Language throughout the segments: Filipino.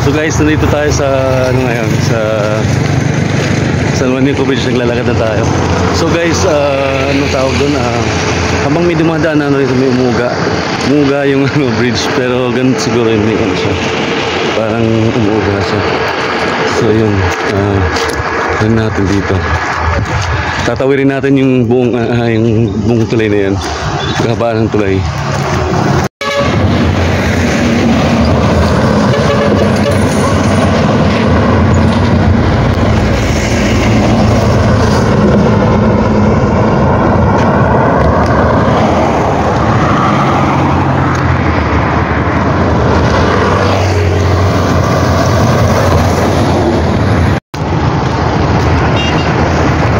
So guys, nandito tayo sa ano ngayon, sa San Juanico Bridge, naglalakad na tayo. So guys, anong tawag doon? Habang may dumadaan na rito, may umuga yung ano, bridge, pero ganun siguro yung ano siya. Parang umuuga siya. So yun, yun natin dito. Tatawirin natin yung buong tulay na yan. Kahabaan ng tulay.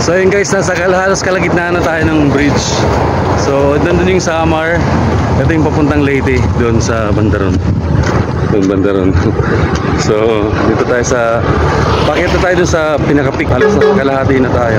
So yun guys, nasa halos kalagitnaan na tayo ng bridge. So nandun yung Samar. Ito yung papuntang Leyte, doon sa Bandaron. Doon Bandaron. So dito tayo sa, pakit na tayo doon sa pinaka-peak. Halos na kalahati na tayo.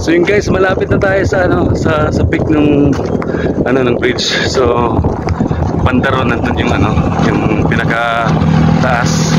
So yun guys, malapit na tayo sa ano, sa peak ng bridge. So Bandaron, nandun yung ano, yung pinaka taas.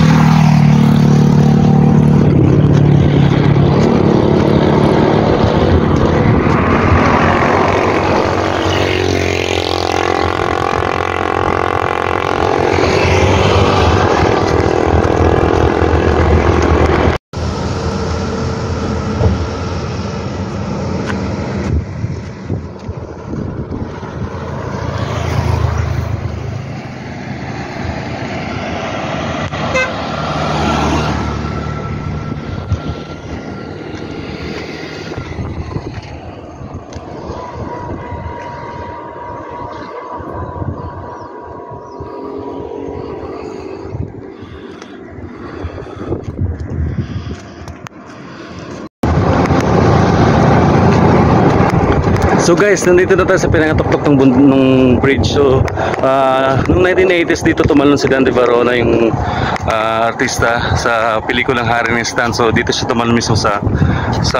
So guys, nandito na tayo sa pinakatuktok ng bridge. So, noong 1980s dito tumalon si Dante Varona, yung artista sa pelikulang Hari ni Stan. So dito siya tumalon mismo sa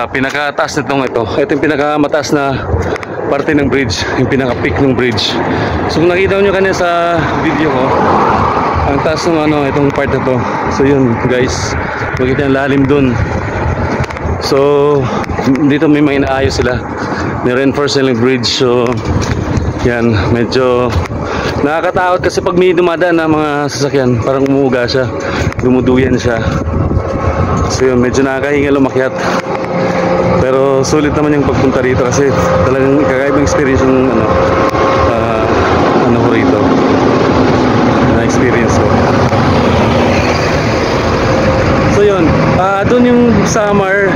pinakataas nitong ito. Ito yung pinakamataas na parte ng bridge, yung pinaka-peak ng bridge. So kung nakita nyo kanina sa video ko, ang taas ng ano, itong part na to. So yun guys, makikita yung lalim dun. So dito may mga inaayos sila, ni-reinforce nila yung bridge. So yan, medyo nakakatakot kasi pag may dumadaan na mga sasakyan, parang umuuga siya, dumuduyan siya. So yun, medyo nakakahingal umakyat, pero sulit naman yung pagpunta rito kasi talagang kakaibang experience yung ano ko rito, na experience ko. So yun, doon yung Samar,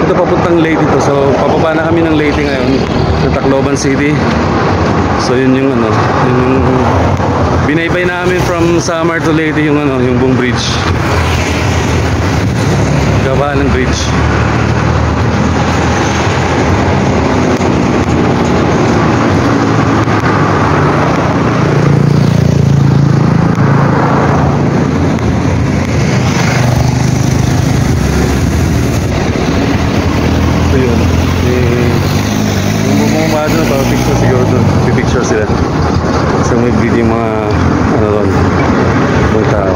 ito papuntang Leyte ito. So papaba na kami ng Leyte ngayon, sa Tacloban City. So yun yung ano, yung binaybay namin from Samar to Leyte, yung ano, yung buong bridge, gaba ng bridge. Picture siguro doon, pipicture sila. So may video mga ano doon, mga tao.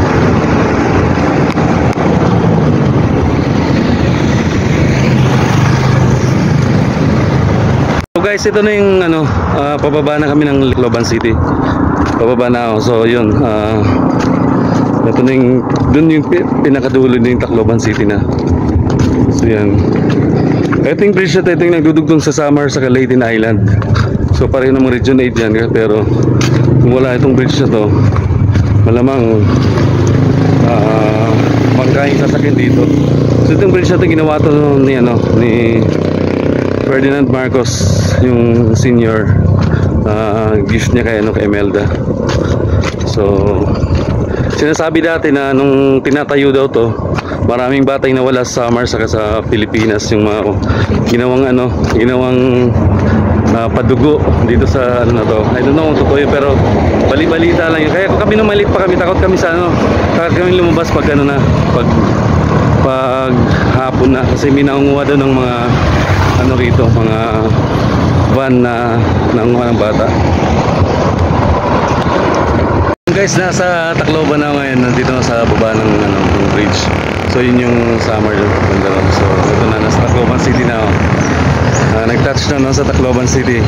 So guys, ito na yung ano, pababa na kami ng Tacloban City. Pababa na ako. So yun, ito na yung, dun yung pinakadulo na yung Tacloban City na. So yan. Ito yung bridge na ito yung nagdudugtong sa Samar sa Leyden Island. So pareho namang Region 8 yan, pero kung wala itong bridge na to, malamang magkaing sasakyan dito. So itong bridge na ito ginawa to ni, ni Ferdinand Marcos, yung senior. Gift niya kay Imelda. So sinasabi dati na nung tinatayo daw to, maraming batay na wala sa Samar saka sa Pilipinas, yung mga ginawang padugo dito sa ano na to. I don't know kung totoo yun, pero bali-balita lang yun. Kaya kung kami numalit pa kami, takot kami sa takot kami lumabas pag pag hapon na, kasi minangunguha doon ng mga rito, mga van na nangunguha ng bata. Guys, nasa Tacloban na ngayon, nandito na sa baba ng bridge. So yun yung Samar banda ron. So ito na, nasa Tacloban City na ako. Nag-touch na sa Tacloban City.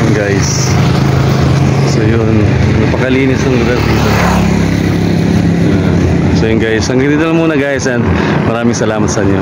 Yun guys. So yun, napakalinis ng lugar dito. So yun guys, hanggang dito lang muna guys, and maraming salamat sa inyo.